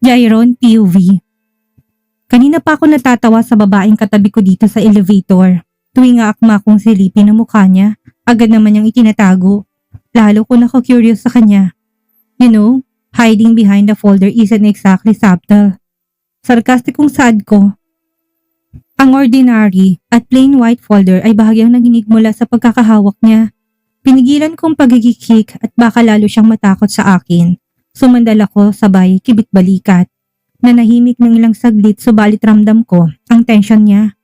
Jairon POV. Kanina pa ako natatawa sa babaeng katabi ko dito sa elevator. Tuwing aakma kong silipin ang mukha niya, agad naman niyang itinatago. Lalo ko nako-curious sa kanya. You know, hiding behind the folder isn't exactly subtle. Sarkastikong sad ko. Ang ordinary at plain white folder ay bahagyang naginig mula sa pagkakahawak niya. Pinigilan kong pagigikik at baka lalo siyang matakot sa akin. Sumandal ako sabay kibit-balikat. Nanahimik ng ilang saglit subalit ramdam ko ang tension niya.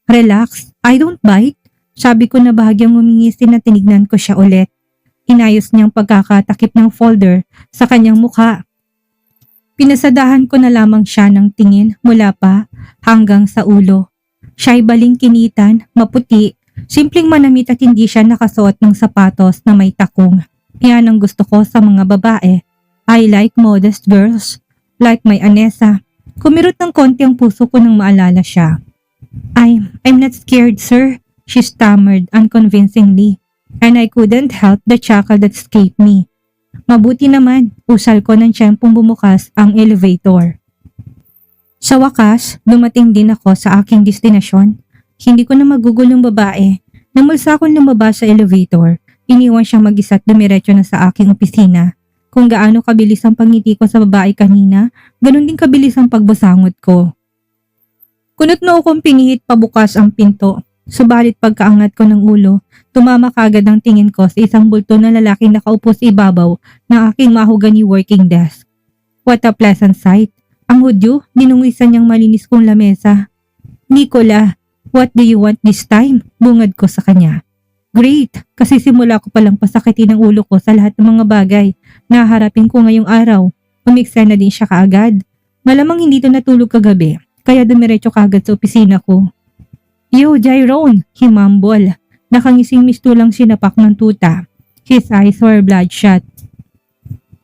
Relax, I don't bite. Sabi ko na bahagyang umingisin na tinignan ko siya ulit. Inayos niyang pagkakatakip ng folder sa kanyang mukha. Pinasadahan ko na lamang siya ng tingin mula pa hanggang sa ulo. Siya'y balingkinitan, maputi, simpleng manamit at hindi siya nakasuot ng sapatos na may takong. Yan ang gusto ko sa mga babae. I like modest girls. Like my Anessa. Kumirot ng konti ang puso ko nang maalala siya. I'm not scared, sir. She stammered unconvincingly. And I couldn't help the chuckle that escaped me. Mabuti naman, usal ko ng tiyempong bumukas ang elevator. Sa wakas, dumating din ako sa aking destinasyon. Hindi ko na magugulong babae. Namulsa akong lumabas sa elevator. Iniwan siyang mag-isa at dumiretso na sa aking opisina. Kung gaano kabilis ang pangiti ko sa babae kanina, ganun din kabilis ang pagbasangot ko. Kunot na akong pinihit pabukas ang pinto. Subalit pagkaangat ko ng ulo, tumama kagad ang tingin ko sa isang bulto na lalaking nakaupo sa ibabaw ng aking mahogany working desk. What a pleasant sight. Ang hudyo, dinungisan niyang malinis kong lamesa. Nicola, what do you want this time? Bungad ko sa kanya. Great, kasi simula ko palang pasakitin ang ulo ko sa lahat ng mga bagay na harapin ko ngayong araw. Umiksa na din siya kaagad. Malamang hindi to natulog kagabi, kaya dumiretso kaagad sa opisina ko. Yo, Jairon, he mumbled. Nakangising mistulang sinapak ng tuta. His eyes were bloodshot.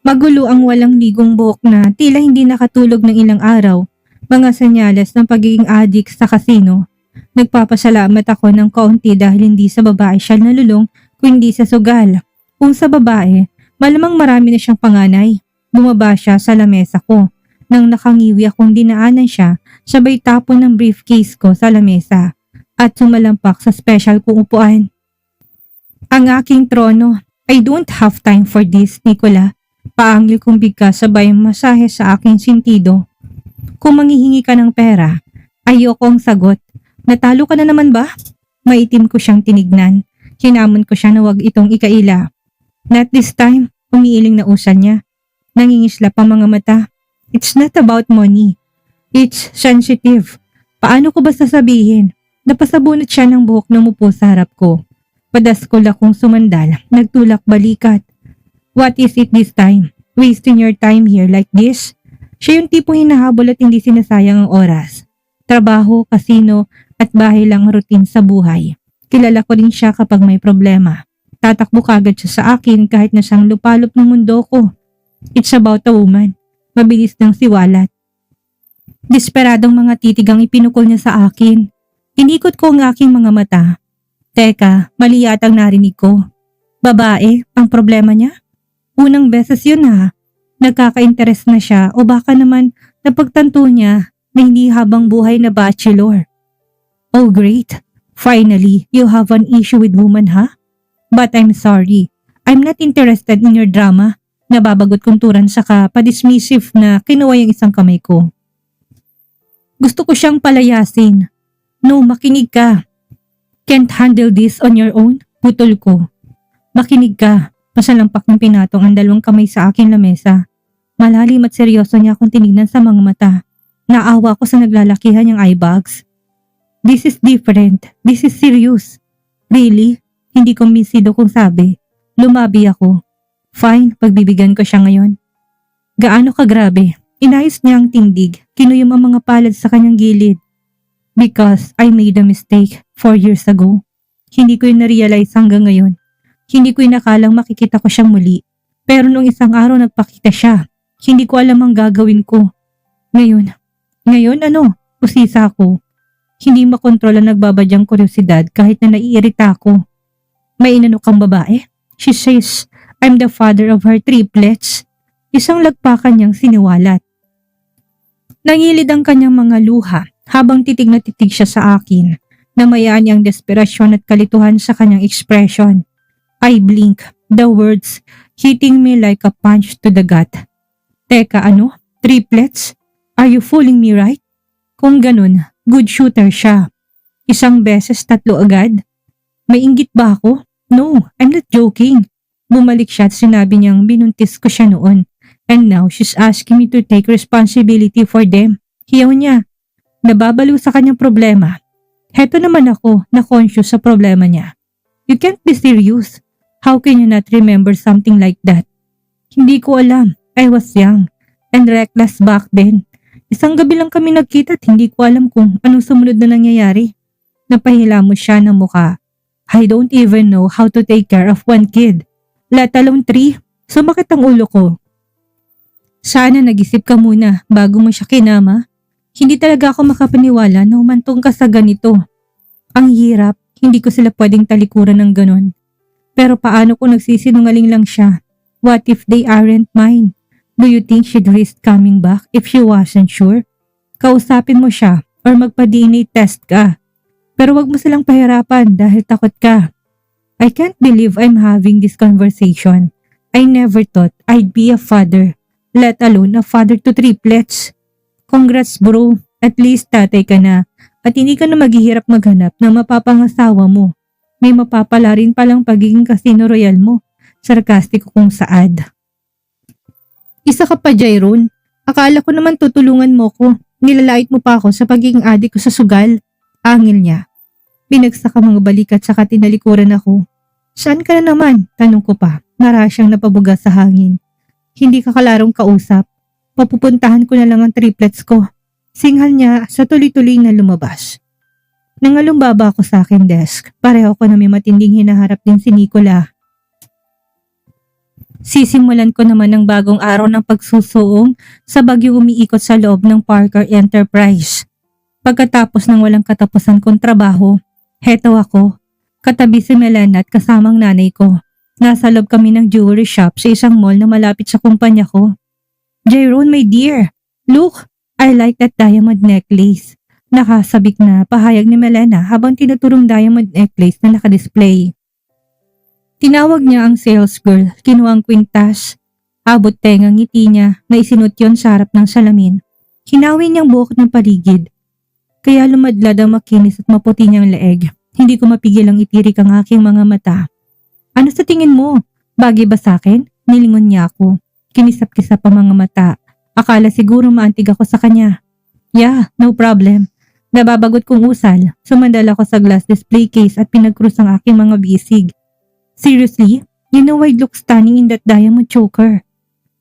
Magulo ang walang ligong buhok na tila hindi nakatulog ng ilang araw. Mga senyales ng pagiging addict sa kasino. Nagpapasalamat ako ng kaunti dahil hindi sa babae siya nalulong kundi sa sugal. Kung sa babae, malamang marami na siyang panganay. Bumaba siya sa lamesa ko. Nang nakangiwi akong dinaanan siya, sabay tapon ng briefcase ko sa lamesa at sumalampak sa special kong upuan. Ang aking trono. I don't have time for this, Nicola. Paangil kong bigkas sabay masahe sa aking sentido. Kung manghihingi ka ng pera, ayoko ang sagot. Natalo ka na naman ba? Maitim ko siyang tinignan. Hinamon ko siya na wag itong ikaila. Not this time, umiiling na usal niya. Nangingislap ang mga mata. It's not about money. It's sensitive. Paano ko ba sasabihin? Napasabunot siya ng buhok na umupo sa harap ko. Padaskol akong sumandal, nagtulak balikat. What is it this time? Wasting your time here like this? Siya yung tipong hinahabol at hindi sinasayang ang oras. Trabaho, kasino, at bahay lang routine sa buhay. Kilala ko rin siya kapag may problema. Tatakbo kagad siya sa akin kahit na siyang lupalop ng mundo ko. It's about a woman. Mabilis ng siwalat. Desperadong mga titigang ipinukol niya sa akin. Inikot ko ang aking mga mata. Teka, mali yatang narinig ko. Babae, ang problema niya? Unang beses yun ha. Nagkaka-interest na siya o baka naman napagtanto niya na hindi habang buhay na bachelor. Oh great, finally you have an issue with woman ha? But I'm sorry, I'm not interested in your drama. Nababagot kunturan saka pa-dismissive na kinuha yung isang kamay ko. Gusto ko siyang palayasin. No, makinig ka. Can't handle this on your own? Putol ko. Makinig ka. Pasalampak ng pinatong ang dalawang kamay sa aking lamesa. Malalim at seryoso niya akong tinignan sa mga mata. Naawa ko sa naglalakihan niyang eye bags. This is different. This is serious. Really? Hindi kumbinsido kung sabi. Lumabi ako. Fine, pagbibigyan ko siya ngayon. Gaano ka grabe? Inayos niya ang tindig. Kinuyom ang mga palad sa kanyang gilid. Because I made a mistake 4 years ago. Hindi ko yun na-realize hanggang ngayon. Hindi ko inakalang makikita ko siyang muli. Pero nung isang araw nagpakita siya. Hindi ko alam ang gagawin ko. Ngayon ano? Usisa ako. Hindi makontrol ang nagbabadyang kuryosidad kahit na naiirita ako. May inano kang babae? She says, I'm the father of her triplets. Isang lagpakan niyang siniwalat. Nangilid ang kanyang mga luha habang titig na titig siya sa akin. Namayaan niyang desperasyon at kalituhan sa kanyang ekspresyon. I blink, the words hitting me like a punch to the gut. Teka ano? Triplets? Are you fooling me right? Kung ganun, good shooter siya. Isang beses 3 agad? May inggit ba ako? No, I'm not joking. Bumalik siya at sinabi niyang binuntis ko siya noon. And now she's asking me to take responsibility for them. Hiyaw niya. Nababaliw sa kanyang problema. Heto naman ako na conscious sa problema niya. You can't be serious. How can you not remember something like that? Hindi ko alam. I was young and reckless back then. Isang gabi lang kami nagkita at hindi ko alam kung anong sumunod na nangyayari. Napahila mo siya ng muka. I don't even know how to take care of 1 kid. Let alone 3. Sumakit ang ulo ko. Sana nag-isip ka muna bago mo siya kinama. Hindi talaga ako makapaniwala na umantong ka sa ganito. Ang hirap, hindi ko sila pwedeng talikuran ng ganon. Pero paano kung nagsisinungaling lang siya? What if they aren't mine? Do you think she'd risk coming back if she wasn't sure? Kausapin mo siya or magpa-DNA test ka. Pero wag mo silang pahirapan dahil takot ka. I can't believe I'm having this conversation. I never thought I'd be a father, let alone a father to triplets. Congrats bro, at least tatay ka na at hindi ka na maghihirap maghanap ng mapapangasawa mo. May mapapala rin palang pagiging Casino Royale mo. Sarkastiko kung saad. Isa ka pa Jairon, akala ko naman tutulungan mo ko. Nilalait mo pa ako sa pagiging adik ko sa sugal. Angil niya. Binagsak ang mga balikat saka tinalikuran ako. Saan ka na naman? Tanong ko pa. Nara siyang napabuga sa hangin. Hindi ka kalarong kausap. Papupuntahan ko na lang ang triplets ko. Singhal niya sa tuloy-tuloy na lumabas. Nangalumbaba ako sa aking desk. Pareho ko na may matinding hinaharap din si Nicola. Sisimulan ko naman ang bagong araw ng pagsusuong sa bagyong umiikot sa loob ng Parker Enterprise. Pagkatapos ng walang katapusan kong trabaho, heto ako. Katabi si Melena at kasamang nanay ko. Nasa loob kami ng jewelry shop sa isang mall na malapit sa kumpanya ko. Jairon, my dear, look, I like that diamond necklace. Nakasabik na pahayag ni Melena habang tinuturong diamond necklace na nakadisplay. Tinawag niya ang sales girl, kinuha ang kwintas. Abot tengang ngiti niya na isinut yon sa harap ng salamin. Hinawi niyang buhok ng paligid. Kaya lumadlad ang makinis at maputi niyang leeg. Hindi ko mapigil ang itirik ang aking mga mata. Ano sa tingin mo? Bagay ba sa akin? Nilingon niya ako. Kinisap-kisap ang mga mata. Akala siguro maantig ako sa kanya. Yeah, no problem. Nababagot kong usal. Sumandal ako sa glass display case at pinagkrus ang aking mga bisig. Seriously? You know I'd look stunning in that diamond choker.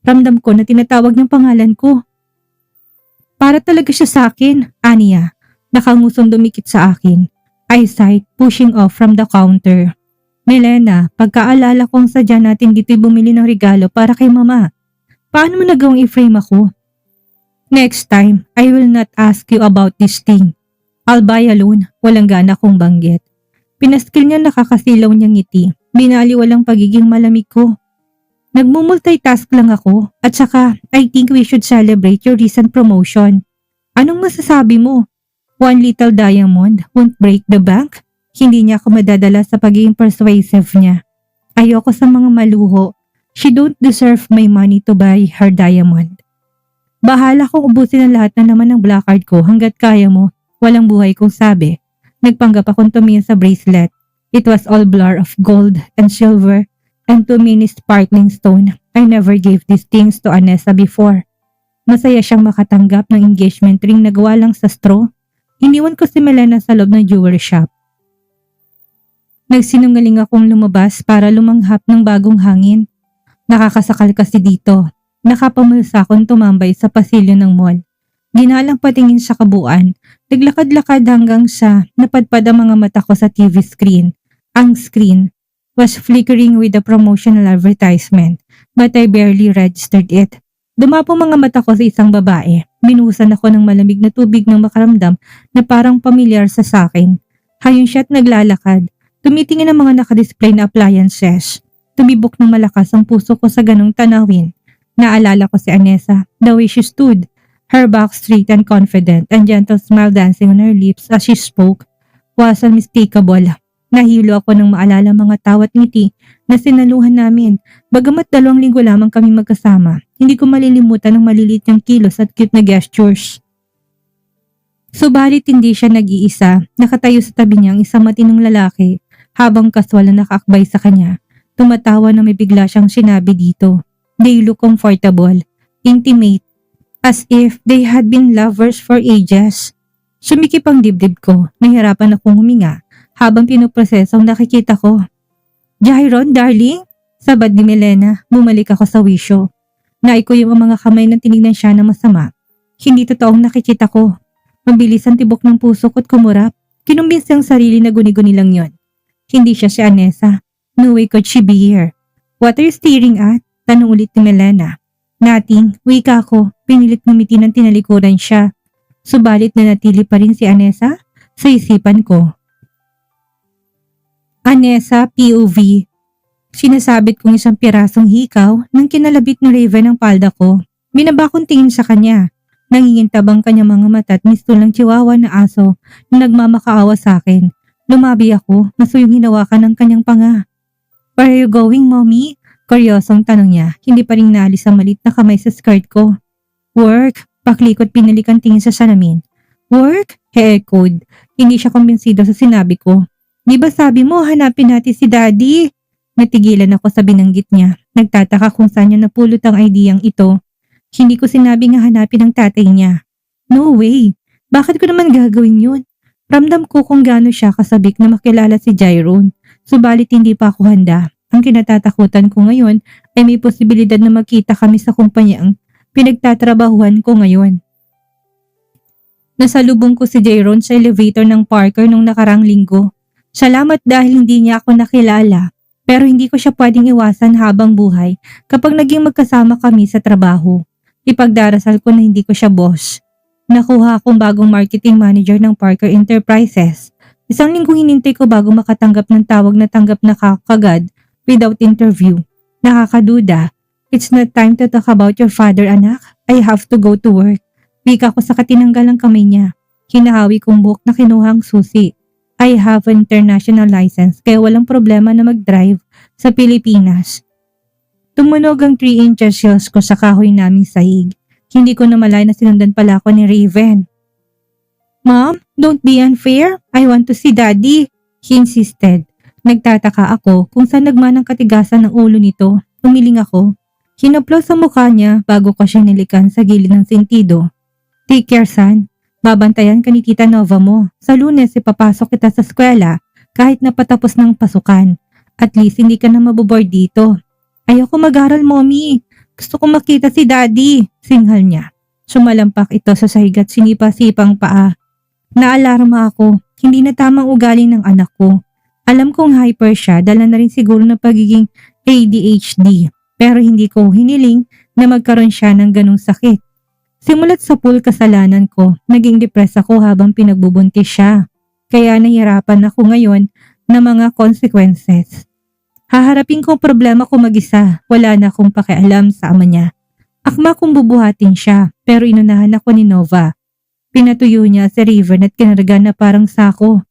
Ramdam ko na tinatawag ng pangalan ko. Para talaga siya sa akin, Ania. Nakangusong dumikit sa akin. Eyesight pushing off from the counter. Melena, pagkaalala kong sadya natin dito'y bumili ng regalo para kay mama. Paano mo nagawang i-frame ako? Next time, I will not ask you about this thing. I'll buy alone. Walang gana kong banggit. Pinaskil niya nakakasilaw niyang ngiti. Binaliwalang pagiging malamig ko. Nagmumultitask lang ako at saka I think we should celebrate your recent promotion. Anong masasabi mo? 1 little diamond won't break the bank? Hindi niya ako madadala sa pagiging persuasive niya. Ayoko sa mga maluho. She don't deserve my money to buy her diamond. Bahala kong ubusin ang lahat na naman ng black card ko hanggat kaya mo. Walang buhay kong sabi. Nagpanggap akong tumingin sa bracelet. It was all blur of gold and silver and 2 mini sparkling stone. I never gave these things to Anessa before. Masaya siyang makatanggap ng engagement ring na gawa lang sa straw. Iniwan ko si Melena sa loob ng jewelry shop. Nagsinungaling akong lumabas para lumanghap ng bagong hangin. Nakakasakal kasi dito. Nakapamulsa akong tumambay sa pasilyo ng mall. Ginalang patingin sa kabuuan. Naglakad-lakad hanggang sa napadpad ang mga mata ko sa TV screen. Ang screen was flickering with the promotional advertisement, but I barely registered it. Dumapo mga mata ko sa isang babae. Binuhusan ako ng malamig na tubig ng makaramdam na parang pamilyar sa sakin. Hayon siya at naglalakad. Tumitingin ang mga nakadisplay na appliances. Tumibok ng malakas ang puso ko sa ganong tanawin. Naalala ko si Anessa, the way she stood. Her back straight and confident, and gentle smile dancing on her lips as she spoke was unmistakable. Nahilo ako nang maalala mga tawa't ngiti na sinaluhan namin. Bagamat 2 linggo lamang kami magkasama, hindi ko malilimutan ang maliliit niyang kilos at cute na gestures. Subalit hindi siya nag-iisa. Nakatayo sa tabi niya ang isang matinong lalaki habang kaswal na nakaakbay sa kanya. Tumatawa na may bigla siyang sinabi dito. They look comfortable, intimate, as if they had been lovers for ages. Sumikip ang dibdib ko, nahirapan akong huminga habang pinoproseso ang nakikita ko. Jairon, darling? Sabad ni Milena, bumalik ako sa wisyo. Naiko yung mga kamay na tinignan siya na masama. Hindi totoong nakikita ko. Mabilis ang tibok ng puso ko't kumurap. Kinumbinsi ang sarili na guni-guni lang yon. Hindi siya si Anessa. No way could she be here. What are you staring at? Tanong ulit ni Milena. Nothing, wika ko. Pinilit ngumiti ng tinalikuran siya. Subalit nanatili pa rin si Anessa sa isipan ko. Anessa, POV. Sinasabit kong isang pirasong hikaw nang kinalabit ni Raven ang palda ko. Binaba kong tingin sa kanya. Nangingintabang kanya mga mata at mistulang chihuahua na aso na nagmamakaawa sa akin. Lumabi ako, nasuyong hinawakan ng kanyang panga. Where are you going, mommy? Kuryosong tanong niya, hindi pa rin naalis ang malit na kamay sa skirt ko. Work? Paklikot pinilik ang tingin sa salamin. Work? He-echoed. Hindi siya kumbinsido sa sinabi ko. Di ba sabi mo hanapin natin si daddy? Natigilan ako sa binanggit niya. Nagtataka kung saan niya napulot ang ideyang ito. Hindi ko sinabi nga hanapin ang tatay niya. No way. Bakit ko naman gagawin yun? Ramdam ko kung gaano siya kasabik na makilala si Jairon. Subalit hindi pa ako handa. Ang kinatatakutan ko ngayon ay may posibilidad na magkita kami sa kumpanyang pinagtatrabahuhan ko ngayon. Nasalubong ko si Jairon sa elevator ng Parker nung nakarang linggo. Salamat dahil hindi niya ako nakilala, pero hindi ko siya pwedeng iwasan habang buhay kapag naging magkasama kami sa trabaho. Ipagdarasal ko na hindi ko siya boss. Nakuha akong bagong marketing manager ng Parker Enterprises. 1 linggo hinintay ko bago makatanggap ng tawag na tanggap na kagad without interview. Nakakaduda. It's not time to talk about your father, anak. I have to go to work. Wika ko sa katinanggalang kamay niya. Hinahawi kong buhok na kinuhang susi. I have an international license kaya walang problema na mag-drive sa Pilipinas. Tumunog ang 3 inches heels ko sa kahoy naming sahig. Hindi ko namalay na sinundan pala ako ni Raven. Mom, don't be unfair. I want to see daddy. He insisted. Nagtataka ako kung saan nagmanang katigasan ng ulo nito. Umiling ako. Hinaplos sa mukha niya bago ko siya nilikan sa gilid ng sentido. Take care, son. Babantayan ka ni Tita Nova mo. Sa Lunes ipapasok kita sa eskwela kahit napatapos ng pasukan. At least hindi ka na maboboard dito. Ayoko mag-aral, mommy. Gusto ko makita si daddy. Singhal niya. Sumalampak ito sa sahig at sinipa-sipang paa. Naalarma ako. Hindi na tamang ugali ng anak ko. Alam kong hyper siya, dala na rin siguro ng pagiging ADHD. Pero hindi ko hiniling na magkaroon siya ng ganong sakit. Simulat sa pool kasalanan ko, naging depressed ako habang pinagbubuntis siya. Kaya nahihirapan ako ngayon na mga consequences. Haharapin ko problema ko mag-isa, wala na akong pakialam sa ama niya. Akma kong bubuhatin siya, pero inunahan ako ni Nova. Pinatuyo niya si Raven at kinarga na parang sako.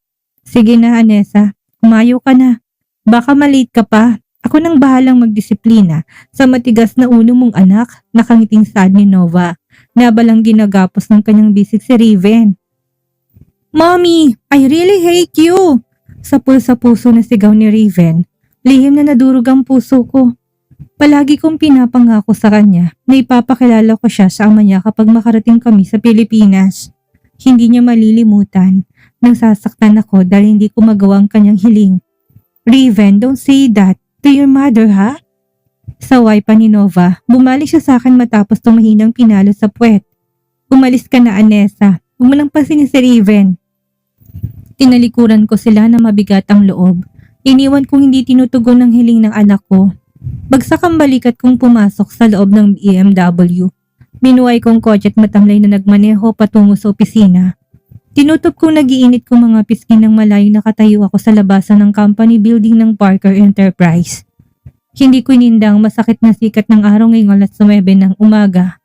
Sige na, Anessa. Umayo ka na. Baka malate ka pa. Ako nang bahalang magdisiplina sa matigas na ulo mong anak, nakangiting sad ni Nova. Nabalang ginagapos ng kanyang bisig si Raven. Mommy, I really hate you! Sapul sa puso na sigaw ni Raven. Lihim na nadurog ang puso ko. Palagi kong pinapangako sa kanya na ipapakilala ko siya sa ama niya kapag makarating kami sa Pilipinas. Hindi niya malilimutan. Nagsasaktan ako dahil hindi ko magawa ang kanyang hiling. Raven, don't say that to your mother, ha? Saway pa ni Nova, bumalik siya sa akin matapos tumahinang pinalo sa puwet. Umalis ka na, Anessa. Huwag mo nang pansinin si Raven. Tinalikuran ko sila na mabigat ang loob. Iniwan kong hindi tinutugon ng hiling ng anak ko. Bagsak ang balikat kong pumasok sa loob ng BMW. Binuhay kong kotse at matamlay na nagmaneho patungo sa opisina. Tinutup kong nagiinit kong mga pisngi ng malayo nakatayo ako sa labasan ng company building ng Parker Enterprise. Hindi ko inindang masakit na sikat ng araw ngayong alas 9 ng umaga.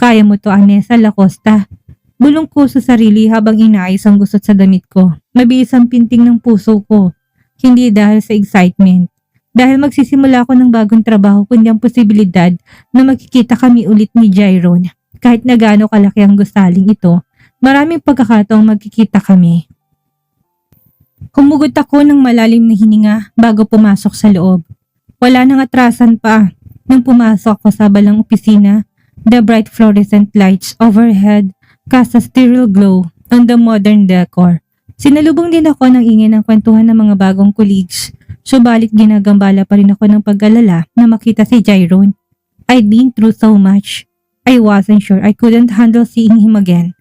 Kaya mo to, Anessa Lacosta. Bulong ko sa sarili habang inaayos ang gusot sa damit ko. Mabilis ang pinting ng puso ko. Hindi dahil sa excitement. Dahil magsisimula ako ng bagong trabaho kundi ang posibilidad na magkikita kami ulit ni Jairon. Kahit na gaano kalaki ang gusaling ito, maraming pagkakataong magkikita kami. Humugot ako ng malalim na hininga bago pumasok sa loob. Wala nang atrasan pa. Nang pumasok ako sa balang opisina, the bright fluorescent lights overhead cast a sterile glow on the modern decor. Sinalubong din ako ng ingay ng kwentuhan ng mga bagong colleagues. Subalit ginagambala pa rin ako ng pag-alala na makita si Jairon. I'd been through so much. I wasn't sure I couldn't handle seeing him again.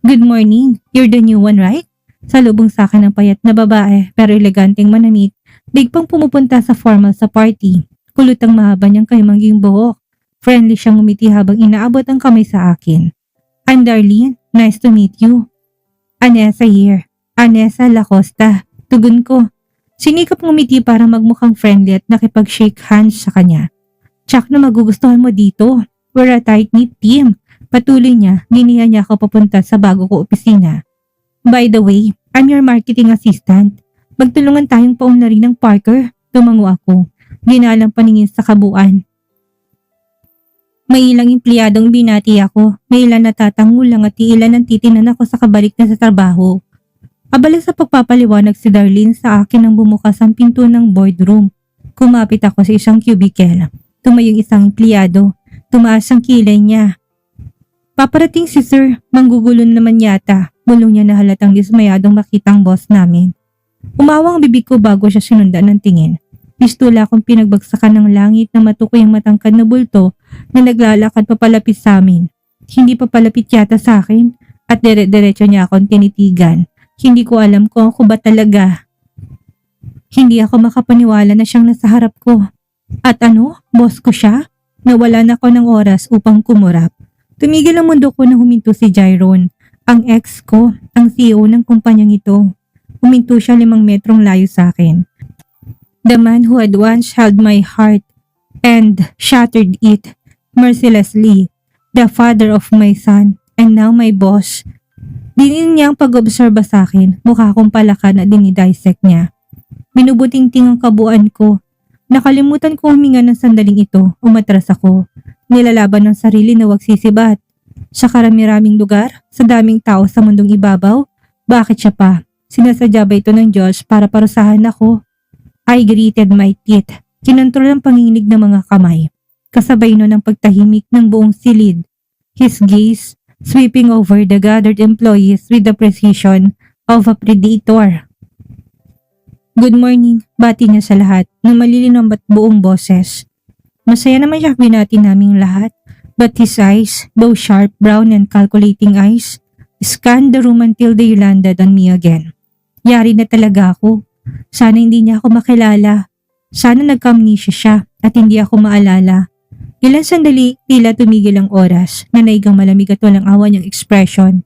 Good morning, you're the new one, right? Salubong sa akin ng payat na babae pero eleganteng manamit, bigpang pumupunta sa formal sa party. Kulot ang mahaba niyang kaymangging buhok. Friendly siyang umiti habang inaabot ang kamay sa akin. I'm Darlene, nice to meet you. Anessa here. Anessa Lacosta. Tugon ko. Sinikap ngumiti para magmukhang friendly at nakipag-shake hands sa kanya. Tsak na magugustuhan mo dito. We're a tight-knit team. Patuloy niya, giniya niya ako papunta sa bago ko opisina. By the way, I'm your marketing assistant. Magtulungan tayong paunlarin ng Parker. Tumango ako. Ginalang paningin sa kabuuan. May ilang empleyadong binati ako. May ilan natatangulang at ilan ang titinan ako sa kabalik na sa trabaho. Abala sa pagpapaliwanag si Darlene sa akin nang bumukas ang pinto ng boardroom. Kumapit ako sa isang cubicle. Tumayo yung isang empleyado. Tumaas ang kilay niya. Paparating si Sir, manggugulo naman yata. Bulong niya na halatang dismayadong makitang boss namin. Umawang bibig ko bago siya sinundan ng tingin. Pistula akong pinagbagsakan ng langit na matukoy ang matangkad na bulto na naglalakad papalapit sa amin. Hindi pa palapit yata sa akin at dire-diretso niya akong tinitigan. Hindi ko alam kung ako ba talaga. Hindi ako makapaniwala na siyang nasa harap ko. At ano, boss ko siya? Nawalan ako ng oras upang kumurap. Tumigil ang mundo ko na huminto si Jairon, ang ex ko, ang CEO ng kumpanyang ito. Huminto siya 5 metrong layo sa akin. The man who had once held my heart and shattered it mercilessly. The father of my son and now my boss. Dinin niya ang pag-obserba sa akin, mukha akong palaka na dinidissect niya. Binubuting-ting ang kabuuan ko. Nakalimutan ko huminga ng sandaling ito, umatras ako. Nilalaban ng sarili na wag sisibat. Sa karami-raming lugar, sa daming tao sa mundong ibabaw, bakit siya pa? Sinasadya ba ito ng Diyos para parusahan ako? I gritted my teeth. Kinontrol ang panginginig ng mga kamay. Kasabay nun ang pagtahimik ng buong silid. His gaze sweeping over the gathered employees with the precision of a predator. Good morning, bati niya sa lahat ng malilinaw at buong boses. Masaya naman siya binati naming lahat, but his eyes, those sharp brown and calculating eyes, scanned the room until they landed on me again. Yari na talaga ako. Sana hindi niya ako makilala. Sana nagka-amnesia siya at hindi ako maalala. Ilang sandali, tila tumigil ang oras na naigang malamig at walang awa niyang ekspresyon.